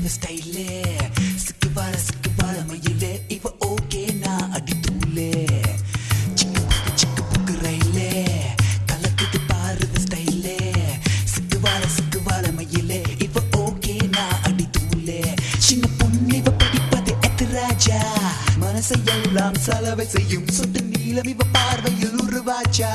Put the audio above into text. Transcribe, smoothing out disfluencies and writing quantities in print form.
ஸ்டைலே சிக்கு வாழ மயிலே இவ ஓகே நான் அடி தூளே சிக்கு புக்கு ரயிலே கலக்குது பாருது ஸ்டைலே சிக்கு வாழ மயிலே இவ ஓகே நான் அடி தூளே சின்ன பொண்ணு இவ படிப்பது எத்திராஜா மனசை எல்லாம் சலவை செய்யும் சொட்டு நீளம் இவ பார்வையில் உருவாச்சா